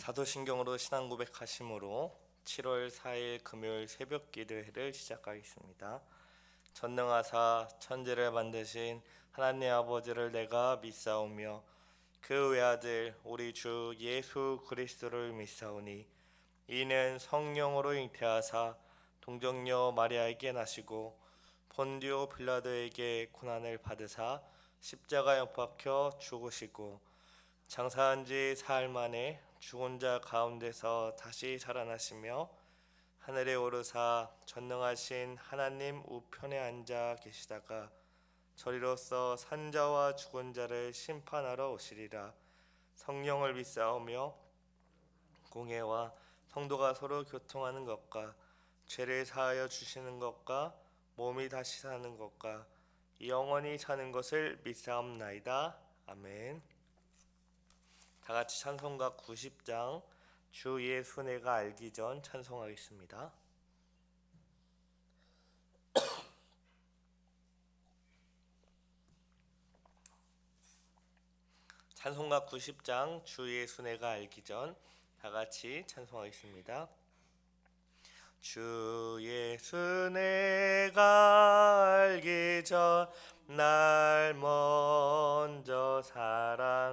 사도신경으로 신앙 고백하심으로 7월 4일 금요일 새벽 기도회를 시작하겠습니다. 전능하사 천지를 만드신 하나님 아버지를 내가 믿사오며 그 외아들 우리 주 예수 그리스도를 믿사오니 이는 성령으로 잉태하사 동정녀 마리아에게 나시고 본디오 빌라도에게 고난을 받으사 십자가에 못 박혀 죽으시고 장사한 지 사흘 만에 죽은 자 가운데서 다시 살아나시며 하늘에 오르사 전능하신 하나님 우편에 앉아 계시다가 저리로서 산자와 죽은 자를 심판하러 오시리라. 성령을 믿사오며 공회와 성도가 서로 교통하는 것과 죄를 사하여 주시는 것과 몸이 다시 사는 것과 영원히 사는 것을 믿사옵나이다. 아멘. 다같이 찬송가 90장 주 예수 내가 알기 전 찬송하겠습니다. 찬송가 90장 주 예수 내가 알기 전 다같이 찬송하겠습니다. 주 예수 내가 알기 전 날 먼저 사랑했네.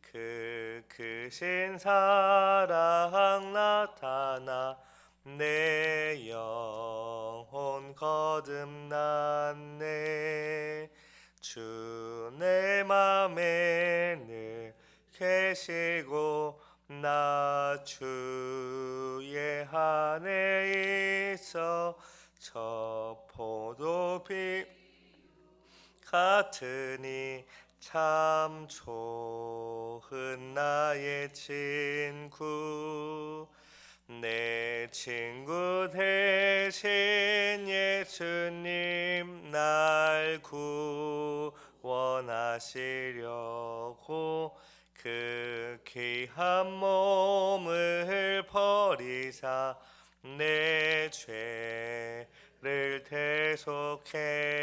그 크신 사랑 나타나 내 영혼 거듭났네. 주 내 맘에 늘 계시고 나 주의 안에 있어 저 포도빛 같으니 참 좋은 나의 친구. 내 친구 대신 예수님 날 구원하시려고 그 귀한 몸을 버리사 내 죄를 대속했네.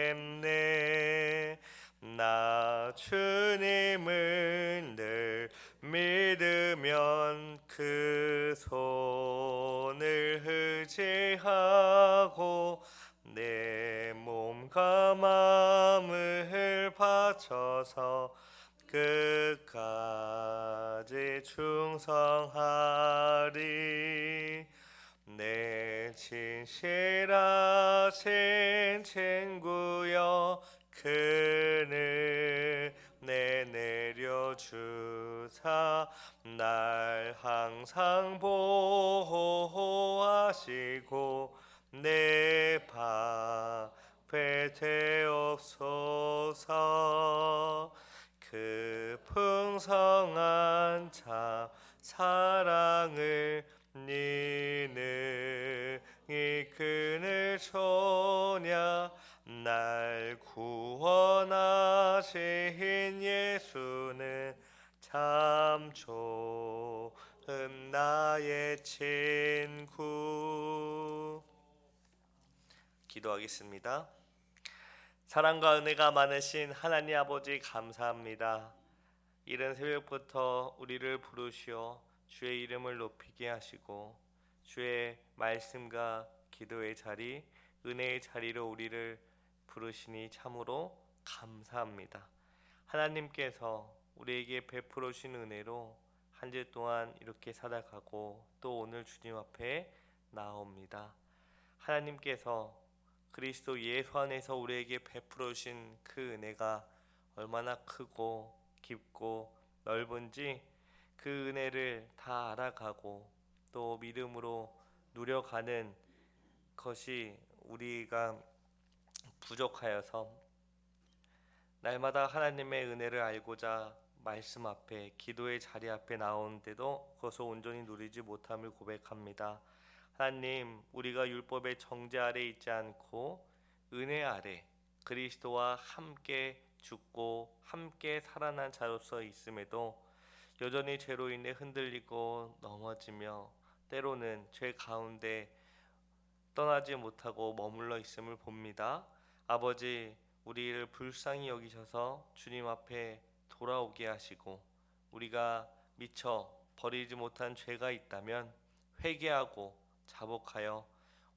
나 주님을 늘 믿으면 그 손을 의지하고 내 몸과 마음을 바쳐서 끝까지 충성하리. 내 진실하신 친구여 그늘 내 내려주사 날 항상 보호하시고 내 방패 되옵소서. 그 풍성한 참 사랑을 니는 이 그늘 소냐 날 구원하신 예수는 참 좋은 나의 친구. 기도하겠습니다. 사랑과 은혜가 많으신 하나님 아버지 감사합니다. 이른 새벽부터 우리를 부르시어 주의 이름을 높이게 하시고 주의 말씀과 기도의 자리, 은혜의 자리로 우리를 부르시니 참으로 감사합니다. 하나님께서 우리에게 베풀어 주신 은혜로 한 주 동안 이렇게 살아가고 또 오늘 주님 앞에 나옵니다. 하나님께서 그리스도 예수 안에서 우리에게 베풀어 주신 그 은혜가 얼마나 크고 깊고 넓은지 그 은혜를 다 알아가고 또 믿음으로 누려가는 것이 우리가 부족하여서 날마다 하나님의 은혜를 알고자 말씀 앞에 기도의 자리 앞에 나오는데도 그것을 온전히 누리지 못함을 고백합니다. 하나님, 우리가 율법의 정죄 아래 있지 않고 은혜 아래 그리스도와 함께 죽고 함께 살아난 자로서 있음에도 여전히 죄로 인해 흔들리고 넘어지며 때로는 죄 가운데 떠나지 못하고 머물러 있음을 봅니다. 아버지, 우리를 불쌍히 여기셔서 주님 앞에 돌아오게 하시고 우리가 미처 버리지 못한 죄가 있다면 회개하고 자복하여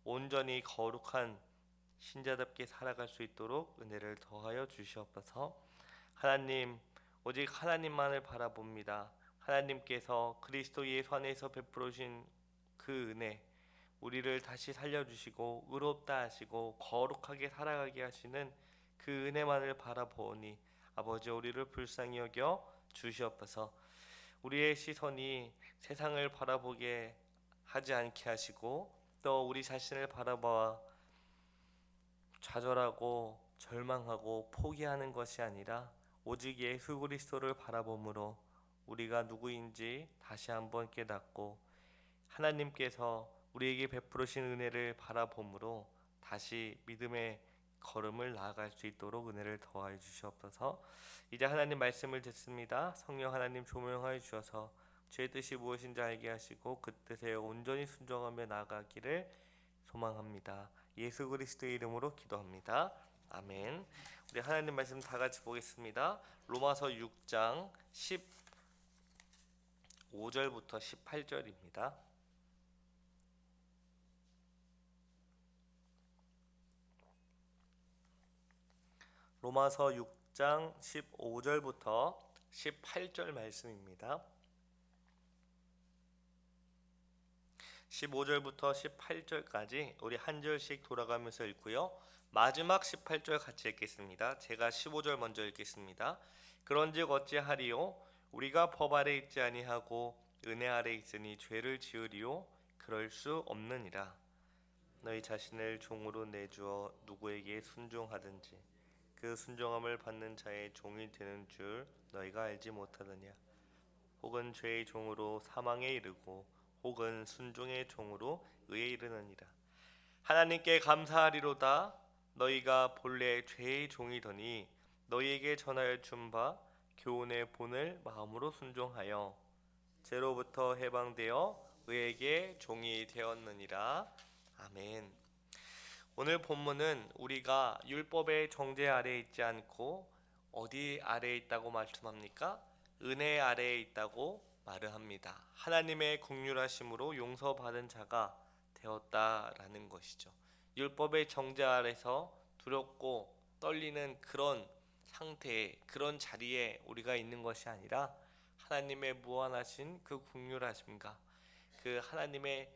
온전히 거룩한 신자답게 살아갈 수 있도록 은혜를 더하여 주시옵소서. 하나님, 오직 하나님만을 바라봅니다. 하나님께서 그리스도 예수 안에서 베풀어 주신 그 은혜, 우리를 다시 살려주시고 의롭다 하시고 거룩하게 살아가게 하시는 그 은혜만을 바라보니 아버지, 우리를 불쌍히 여겨 주시옵소서. 우리의 시선이 세상을 바라보게 하지 않게 하시고 또 우리 자신을 바라봐 좌절하고 절망하고 포기하는 것이 아니라 오직 예수 그리스도를 바라봄으로 우리가 누구인지 다시 한번 깨닫고 하나님께서 우리에게 베푸신 은혜를 바라봄으로 다시 믿음의 걸음을 나아갈 수 있도록 은혜를 더하여 주시옵소서. 이제 하나님 말씀을 듣습니다. 성령 하나님 조명하여 주셔서 주의 뜻이 무엇인지 알게 하시고 그 뜻에 온전히 순종하며 나아가기를 소망합니다. 예수 그리스도의 이름으로 기도합니다. 아멘. 우리 하나님 말씀 다 같이 보겠습니다. 로마서 6장 15절부터 18절입니다. 로마서 6장 15절부터 18절 말씀입니다. 15절부터 18절까지 우리 한 절씩 돌아가면서 읽고요. 마지막 18절 같이 읽겠습니다. 제가 15절 먼저 읽겠습니다. 그런즉 어찌하리요? 우리가 법 아래 있지 아니하고 은혜 아래 있으니 죄를 지으리요? 그럴 수 없느니라. 너희 자신을 종으로 내주어 누구에게 순종하든지 그 순종함을 받는 자의 종이 되는 줄 너희가 알지 못하느냐? 혹은 죄의 종으로 사망에 이르고 혹은 순종의 종으로 의에 이르느니라. 하나님께 감사하리로다. 너희가 본래 죄의 종이더니 너희에게 전하여 준 바 교훈의 본을 마음으로 순종하여 죄로부터 해방되어 의에게 종이 되었느니라. 아멘. 오늘 본문은 우리가 율법의 정죄 아래에 있지 않고 어디 아래에 있다고 말씀합니까? 은혜 아래에 있다고 말을 합니다. 하나님의 긍휼하심으로 용서받은 자가 되었다라는 것이죠. 율법의 정죄 아래서 두렵고 떨리는 그런 상태에, 그런 자리에 우리가 있는 것이 아니라 하나님의 무한하신 그 긍휼하심과 그 하나님의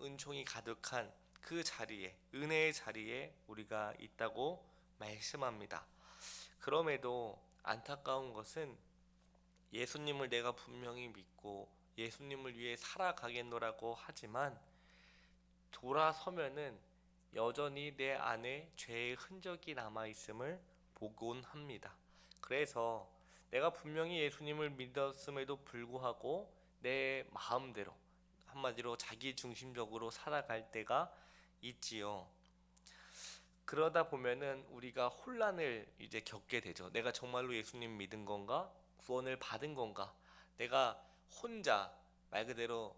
은총이 가득한 그 자리에, 은혜의 자리에 우리가 있다고 말씀합니다. 그럼에도 안타까운 것은 예수님을 내가 분명히 믿고 예수님을 위해 살아가겠노라고 하지만 돌아서면은 여전히 내 안에 죄의 흔적이 남아있음을 보곤 합니다. 그래서 내가 분명히 예수님을 믿었음에도 불구하고 내 마음대로, 한마디로 자기중심적으로 살아갈 때가 있지요. 그러다 보면은 우리가 혼란을 이제 겪게 되죠. 내가 정말로 예수님 믿은 건가? 구원을 받은 건가? 내가 혼자 말 그대로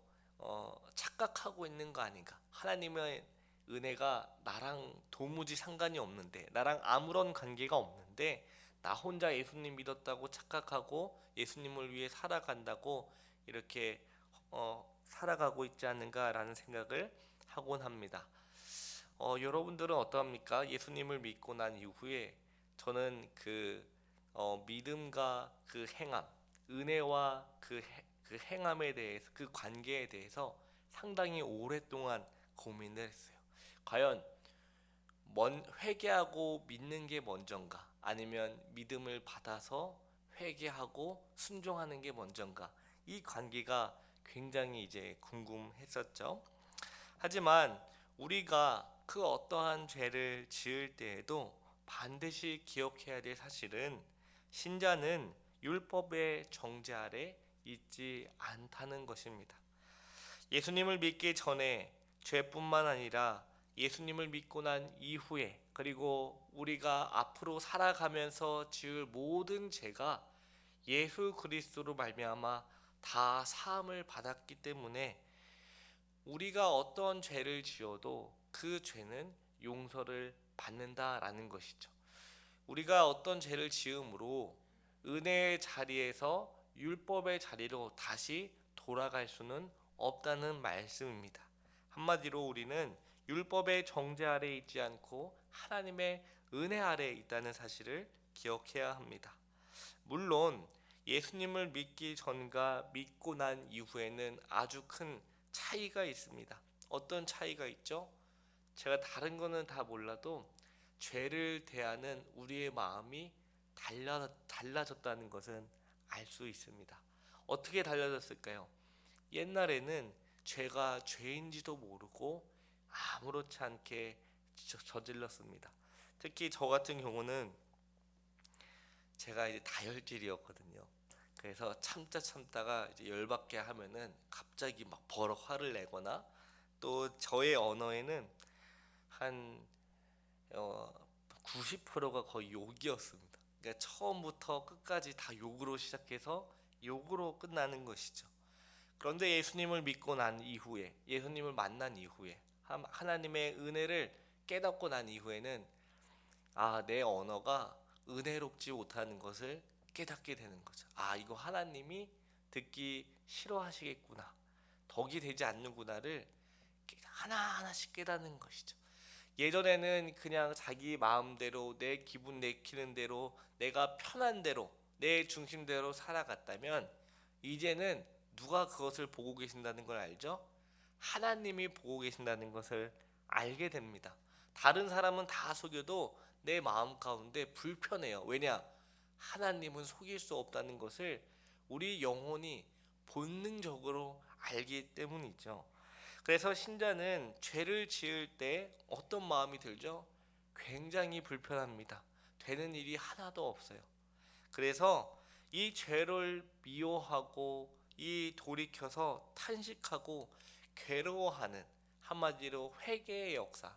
착각하고 있는 거 아닌가? 하나님의 은혜가 나랑 도무지 상관이 없는데, 나랑 아무런 관계가 없는데 나 혼자 예수님 믿었다고 착각하고 예수님을 위해 살아간다고 이렇게 살아가고 있지 않는가라는 생각을 하곤 합니다. 여러분들은 어떠합니까? 예수님을 믿고 난 이후에 저는 그 믿음과 그 행함, 은혜와 그 행함에 대해서, 그 관계에 대해서 상당히 오랫동안 고민을 했어요. 과연 회개하고 믿는 게 먼저인가? 아니면 믿음을 받아서 회개하고 순종하는 게 먼저인가? 이 관계가 굉장히 이제 궁금했었죠. 하지만 우리가 그 어떠한 죄를 지을 때에도 반드시 기억해야 될 사실은 신자는 율법의 정죄 아래 있지 않다는 것입니다. 예수님을 믿기 전에 죄뿐만 아니라 예수님을 믿고 난 이후에, 그리고 우리가 앞으로 살아가면서 지을 모든 죄가 예수 그리스도로 말미암아 다 사함을 받았기 때문에 우리가 어떤 죄를 지어도 그 죄는 용서를 받는다라는 것이죠. 우리가 어떤 죄를 지음으로 은혜의 자리에서 율법의 자리로 다시 돌아갈 수는 없다는 말씀입니다. 한마디로 우리는 율법의 정죄 아래에 있지 않고 하나님의 은혜 아래에 있다는 사실을 기억해야 합니다. 물론 예수님을 믿기 전과 믿고 난 이후에는 아주 큰 차이가 있습니다. 어떤 차이가 있죠? 제가 다른 거는 다 몰라도 죄를 대하는 우리의 마음이 달라졌다는 것은 알 수 있습니다. 어떻게 달라졌을까요? 옛날에는 죄가 죄인지도 모르고 아무렇지 않게 저질렀습니다. 특히 저 같은 경우는 제가 이제 다혈질이었거든요. 그래서 참다가 이제 열받게 하면은 갑자기 막 버럭 화를 내거나, 또 저의 언어에는 한 90%가 거의 욕이었습니다. 그러니까 처음부터 끝까지 다 욕으로 시작해서 욕으로 끝나는 것이죠. 그런데 예수님을 믿고 난 이후에, 예수님을 만난 이후에, 하나님의 은혜를 깨닫고 난 이후에는 내 언어가 은혜롭지 못하는 것을 깨닫게 되는 거죠. 이거 하나님이 듣기 싫어하시겠구나, 덕이 되지 않는구나를 하나하나씩 깨닫는 것이죠. 예전에는 그냥 자기 마음대로 내 기분 내키는 대로 내가 편한 대로 내 중심대로 살아갔다면, 이제는 누가 그것을 보고 계신다는 걸 알죠? 하나님이 보고 계신다는 것을 알게 됩니다. 다른 사람은 다 속여도 내 마음 가운데 불편해요. 왜냐? 하나님은 속일 수 없다는 것을 우리 영혼이 본능적으로 알기 때문이죠. 그래서 신자는 죄를 지을 때 어떤 마음이 들죠? 굉장히 불편합니다. 되는 일이 하나도 없어요. 그래서 이 죄를 미워하고 이 돌이켜서 탄식하고 괴로워하는, 한마디로 회개의 역사,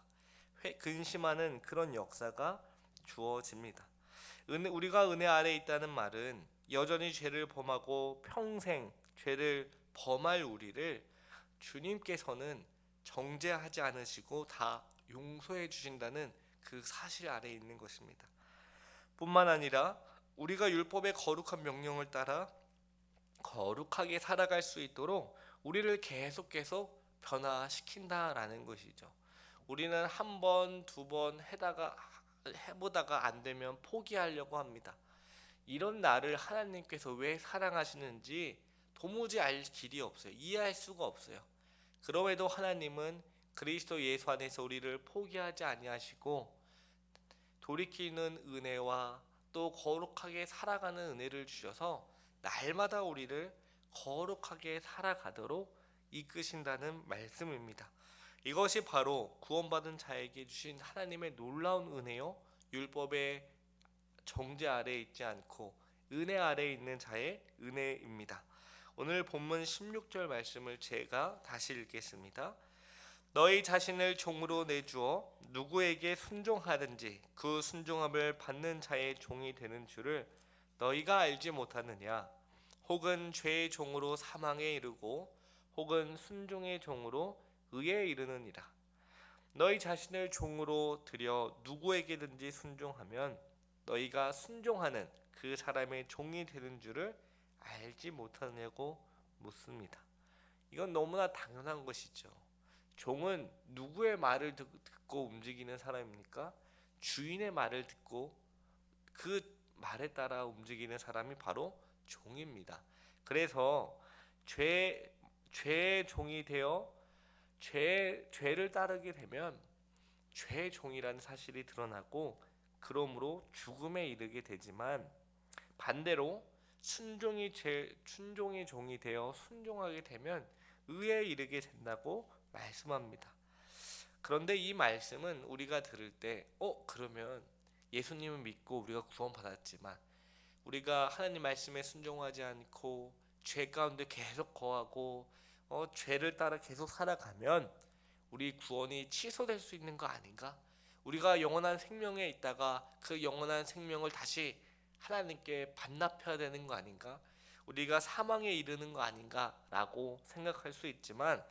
근심하는 그런 역사가 주어집니다. 우리가 은혜 아래 있다는 말은 여전히 죄를 범하고 평생 죄를 범할 우리를 주님께서는 정죄하지 않으시고 다 용서해 주신다는 그 사실 아래에 있는 것입니다. 뿐만 아니라 우리가 율법의 거룩한 명령을 따라 거룩하게 살아갈 수 있도록 우리를 계속 변화시킨다라는 것이죠. 우리는 한 번, 두 번 해보다가 안 되면 포기하려고 합니다. 이런 나를 하나님께서 왜 사랑하시는지 도무지 알 길이 없어요. 이해할 수가 없어요. 그럼에도 하나님은 그리스도 예수 안에서 우리를 포기하지 아니하시고 돌이키는 은혜와 또 거룩하게 살아가는 은혜를 주셔서 날마다 우리를 거룩하게 살아가도록 이끄신다는 말씀입니다. 이것이 바로 구원받은 자에게 주신 하나님의 놀라운 은혜요, 율법의 정죄 아래에 있지 않고 은혜 아래에 있는 자의 은혜입니다. 오늘 본문 16절 말씀을 제가 다시 읽겠습니다. 너희 자신을 종으로 내주어 누구에게 순종하든지 그 순종함을 받는 자의 종이 되는 줄을 너희가 알지 못하느냐? 혹은 죄의 종으로 사망에 이르고 혹은 순종의 종으로 의에 이르느니라. 너희 자신을 종으로 들여 누구에게든지 순종하면 너희가 순종하는 그 사람의 종이 되는 줄을 알지 못하냐고 묻습니다. 이건 너무나 당연한 것이죠. 종은 누구의 말을 듣고 움직이는 사람입니까? 주인의 말을 듣고 그 말에 따라 움직이는 사람이 바로 종입니다. 그래서 죄의 종이 되어 죄를 따르게 되면 죄의 종이라는 사실이 드러나고, 그러므로 죽음에 이르게 되지만, 반대로 순종의 종이 되어 순종하게 되면 의에 이르게 된다고 말씀합니다. 그런데 이 말씀은 우리가 들을 때 그러면 예수님을 믿고 우리가 구원받았지만 우리가 하나님 말씀에 순종하지 않고 죄 가운데 계속 거하고 죄를 따라 계속 살아가면 우리 구원이 취소될 수 있는 거 아닌가? 우리가 영원한 생명에 있다가 그 영원한 생명을 다시 하나님께 반납해야 되는 거 아닌가? 우리가 사망에 이르는 거 아닌가? 라고 생각할 수 있지만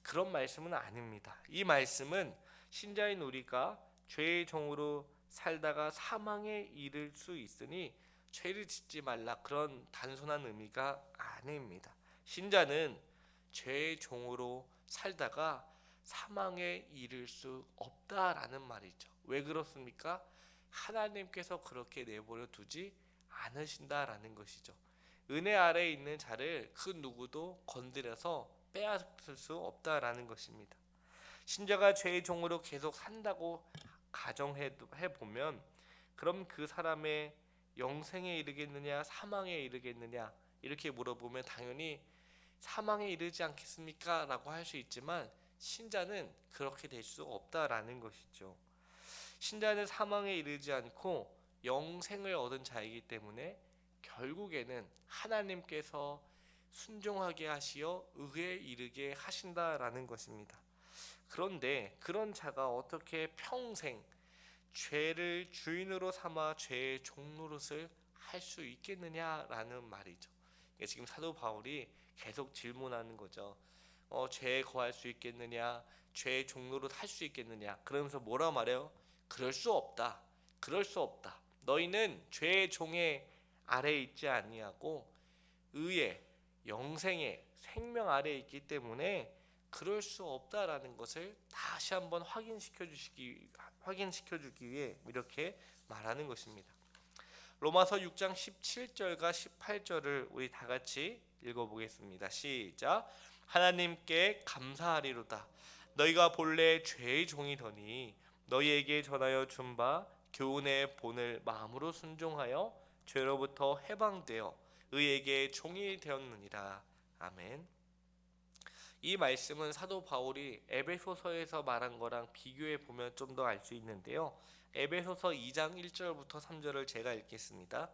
그런 말씀은 아닙니다. 이 말씀은 신자인 우리가 죄의 종으로 살다가 사망에 이를 수 있으니 죄를 짓지 말라, 그런 단순한 의미가 아닙니다. 신자는 죄의 종으로 살다가 사망에 이를 수 없다라는 말이죠. 왜 그렇습니까? 하나님께서 그렇게 내버려 두지 않으신다라는 것이죠. 은혜 아래에 있는 자를 그 누구도 건드려서 빼앗을 수 없다라는 것입니다. 신자가 죄의 종으로 계속 산다고 가정해 보면 그럼 그 사람의 영생에 이르겠느냐 사망에 이르겠느냐 이렇게 물어보면 당연히 사망에 이르지 않겠습니까? 라고 할 수 있지만 신자는 그렇게 될 수 없다라는 것이죠. 신자는 사망에 이르지 않고 영생을 얻은 자이기 때문에 결국에는 하나님께서 순종하게 하시어 의에 이르게 하신다라는 것입니다. 그런데 그런 자가 어떻게 평생 죄를 주인으로 삼아 죄의 종노릇을 할 수 있겠느냐라는 말이죠. 지금 사도 바울이 계속 질문하는 거죠. 죄에 거할 수 있겠느냐, 죄의 종노릇 할 수 있겠느냐. 그러면서 뭐라 말해요? 그럴 수 없다. 그럴 수 없다. 너희는 죄의 종의 아래에 있지 아니하고 의의 영생의 생명 아래에 있기 때문에 그럴 수 없다라는 것을 다시 한번 확인시켜 주기 위해 이렇게 말하는 것입니다. 로마서 6장 17절과 18절을 우리 다 같이 읽어보겠습니다. 시작. 하나님께 감사하리로다. 너희가 본래 죄의 종이더니 너희에게 전하여 준 바 교훈의 본을 마음으로 순종하여 죄로부터 해방되어 의에게 종이 되었느니라. 아멘. 이 말씀은 사도 바울이 에베소서에서 말한 거랑 비교해 보면 좀 더 알 수 있는데요. 에베소서 2장 1절부터 3절을 제가 읽겠습니다.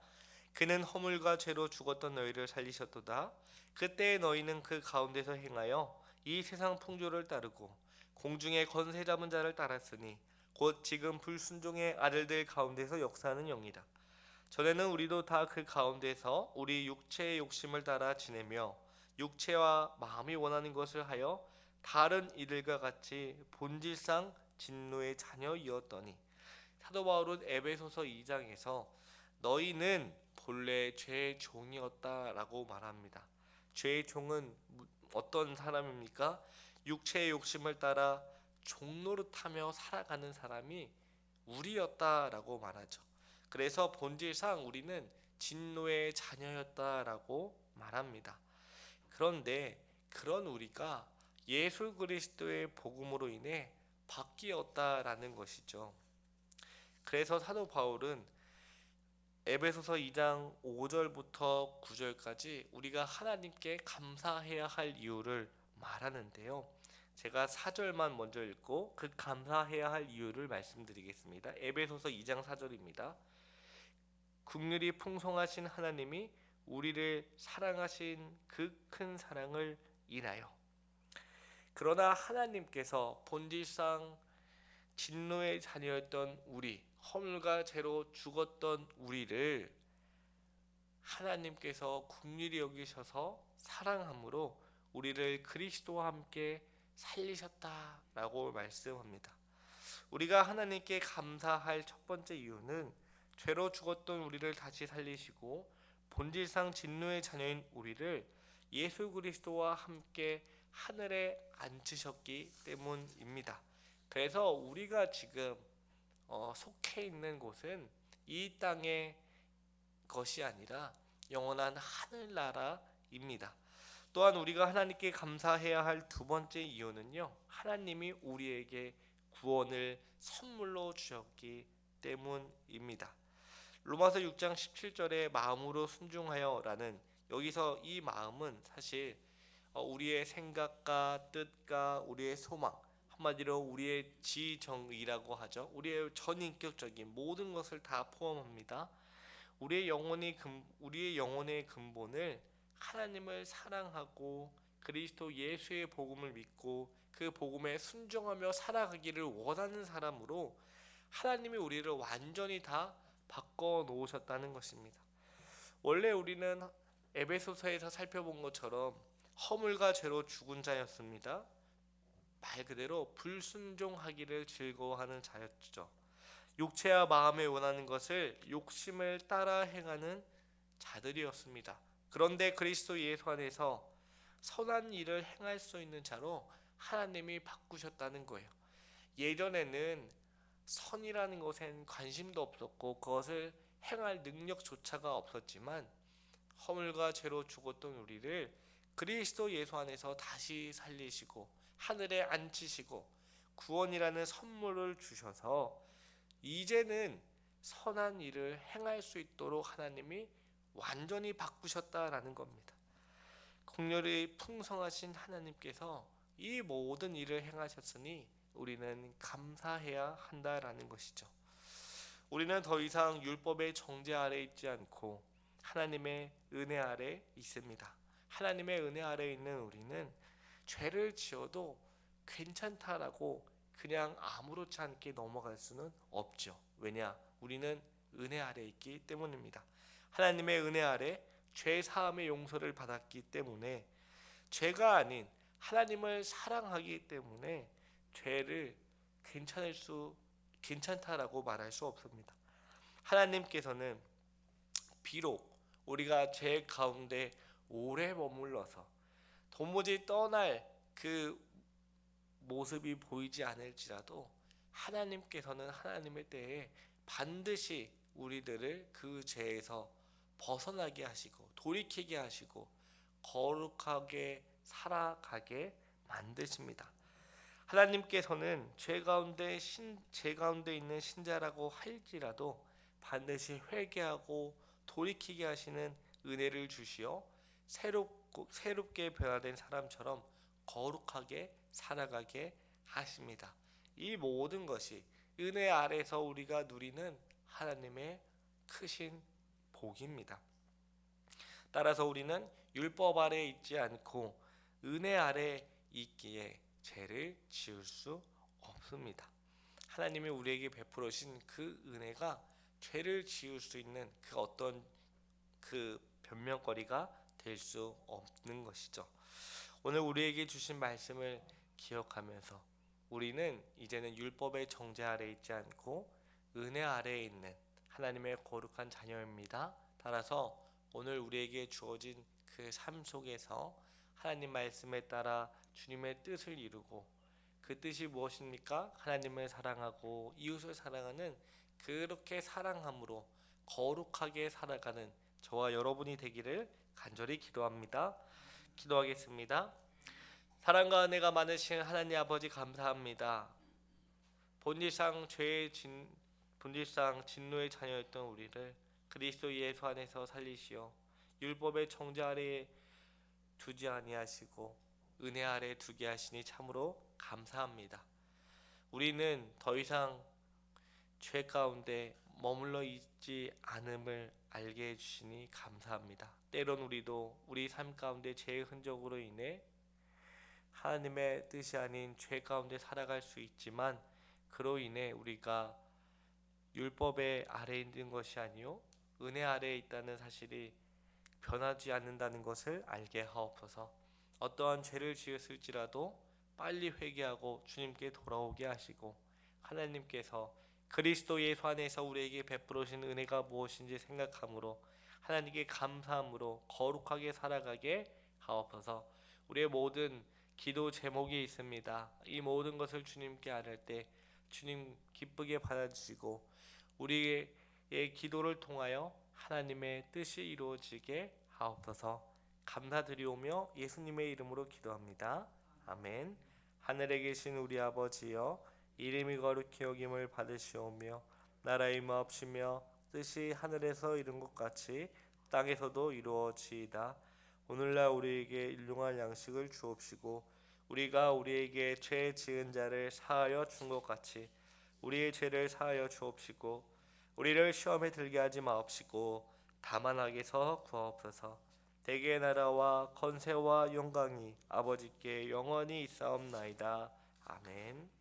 그는 허물과 죄로 죽었던 너희를 살리셨도다. 그때 너희는 그 가운데서 행하여 이 세상 풍조를 따르고 공중의 권세 잡은 자를 따랐으니 곧 지금 불순종의 아들들 가운데서 역사하는 영이다. 전에는 우리도 다 그 가운데서 우리 육체의 욕심을 따라 지내며 육체와 마음이 원하는 것을 하여 다른 이들과 같이 본질상 진노의 자녀이었더니, 사도 바울은 에베소서 2장에서 너희는 본래 죄의 종이었다라고 말합니다. 죄의 종은 어떤 사람입니까? 육체의 욕심을 따라 종노릇하며 살아가는 사람이 우리였다라고 말하죠. 그래서 본질상 우리는 진노의 자녀였다라고 말합니다. 그런데 그런 우리가 예수 그리스도의 복음으로 인해 바뀌었다라는 것이죠. 그래서 사도 바울은 에베소서 2장 5절부터 9절까지 우리가 하나님께 감사해야 할 이유를 말하는데요. 제가 4절만 먼저 읽고 그 감사해야 할 이유를 말씀드리겠습니다. 에베소서 2장 4절입니다. 긍휼이 풍성하신 하나님이 우리를 사랑하신 그 큰 사랑을 인하여, 그러나 하나님께서 본질상 진노의 자녀였던 우리, 허물과 죄로 죽었던 우리를 하나님께서 긍휼히 여기셔서 사랑함으로 우리를 그리스도와 함께 살리셨다라고 말씀합니다. 우리가 하나님께 감사할 첫 번째 이유는 죄로 죽었던 우리를 다시 살리시고 본질상 진노의 자녀인 우리를 예수 그리스도와 함께 하늘에 앉히셨기 때문입니다. 그래서 우리가 지금 속해 있는 곳은 이 땅의 것이 아니라 영원한 하늘나라입니다. 또한 우리가 하나님께 감사해야 할 두 번째 이유는요, 하나님이 우리에게 구원을 선물로 주셨기 때문입니다. 로마서 6장 17절에 마음으로 순종하여 라는, 여기서 이 마음은 사실 우리의 생각과 뜻과 우리의 소망, 한마디로 우리의 지정의라고 하죠. 우리의 전인격적인 모든 것을 다 포함합니다. 우리의 영혼의 근본을 하나님을 사랑하고 그리스도 예수의 복음을 믿고 그 복음에 순종하며 살아가기를 원하는 사람으로 하나님이 우리를 완전히 다 바꿔 놓으셨다는 것입니다. 원래 우리는 에베소서에서 살펴본 것처럼 허물과 죄로 죽은 자였습니다. 말 그대로 불순종하기를 즐거워하는 자였죠. 육체와 마음에 원하는 것을 욕심을 따라 행하는 자들이었습니다. 그런데 그리스도 예수 안에서 선한 일을 행할 수 있는 자로 하나님이 바꾸셨다는 거예요. 예전에는 선이라는 것엔 관심도 없었고 그것을 행할 능력조차가 없었지만 허물과 죄로 죽었던 우리를 그리스도 예수 안에서 다시 살리시고 하늘에 앉히시고 구원이라는 선물을 주셔서 이제는 선한 일을 행할 수 있도록 하나님이 완전히 바꾸셨다라는 겁니다. 긍휼이 풍성하신 하나님께서 이 모든 일을 행하셨으니 우리는 감사해야 한다라는 것이죠. 우리는 더 이상 율법의 정죄 아래 있지 않고 하나님의 은혜 아래 있습니다. 하나님의 은혜 아래 있는 우리는 죄를 지어도 괜찮다라고 그냥 아무렇지 않게 넘어갈 수는 없죠. 왜냐? 우리는 은혜 아래 있기 때문입니다. 하나님의 은혜 아래 죄 사함의 용서를 받았기 때문에 죄가 아닌 하나님을 사랑하기 때문에 죄를 괜찮다라고 말할 수 없습니다. 하나님께서는 비록 우리가 죄 가운데 오래 머물러서 도무지 떠날 그 모습이 보이지 않을지라도 하나님께서는 하나님의 때에 반드시 우리들을 그 죄에서 벗어나게 하시고 돌이키게 하시고 거룩하게 살아가게 만드십니다. 하나님께서는 죄 가운데 있는 신자라고 할지라도 반드시 회개하고 돌이키게 하시는 은혜를 주시어 새롭게 변화된 사람처럼 거룩하게 살아가게 하십니다. 이 모든 것이 은혜 아래서 우리가 누리는 하나님의 크신 복입니다. 따라서 우리는 율법 아래 있지 않고 은혜 아래 있기에 죄를 지을 수 없습니다. 하나님이 우리에게 베풀으신 그 은혜가 죄를 지을 수 있는 그 어떤 그 변명거리가 될 수 없는 것이죠. 오늘 우리에게 주신 말씀을 기억하면서 우리는 이제는 율법의 정죄 아래 있지 않고 은혜 아래에 있는 하나님의 거룩한 자녀입니다. 따라서 오늘 우리에게 주어진 그 삶 속에서 하나님 말씀에 따라 주님의 뜻을 이루고 그 뜻이 무엇입니까? 하나님을 사랑하고 이웃을 사랑하는 그렇게 사랑함으로 거룩하게 살아가는 저와 여러분이 되기를 간절히 기도합니다. 기도하겠습니다. 사랑과 은혜가 많으신 하나님 아버지 감사합니다. 본질상 진노의 자녀였던 우리를 그리스도 예수 안에서 살리시어 율법의 정죄 아래에 두지 아니하시고 은혜 아래 두게 하시니 참으로 감사합니다. 우리는 더 이상 죄 가운데 머물러 있지 않음을 알게 해주시니 감사합니다. 때론 우리도 우리 삶 가운데 죄의 흔적으로 인해 하나님의 뜻이 아닌 죄 가운데 살아갈 수 있지만 그로 인해 우리가 율법의 아래에 있는 것이 아니요 은혜 아래에 있다는 사실이 변하지 않는다는 것을 알게 하옵소서. 어떠한 죄를 지었을지라도 빨리 회개하고 주님께 돌아오게 하시고 하나님께서 그리스도 예수 안에서 우리에게 베풀으신 은혜가 무엇인지 생각함으로 하나님께 감사함으로 거룩하게 살아가게 하옵소서. 우리의 모든 기도 제목이 있습니다. 이 모든 것을 주님께 아뢰 때 주님 기쁘게 받아주시고 우리의 기도를 통하여 하나님의 뜻이 이루어지게 하옵소서. 감사드리오며 예수님의 이름으로 기도합니다. 아멘. 하늘에 계신 우리 아버지여 이름이 거룩히 여김을 받으시오며 나라의 임하옵시며 뜻이 하늘에서 이룬 것 같이 땅에서도 이루어지이다. 오늘날 우리에게 일용할 양식을 주옵시고 우리가 우리에게 죄 지은 자를 사하여 준 것 같이 우리의 죄를 사하여 주옵시고 우리를 시험에 들게 하지 마옵시고 다만 악에서 구하옵소서. 대개의 나라와 권세와 영광이 아버지께 영원히 있사옵나이다. 아멘.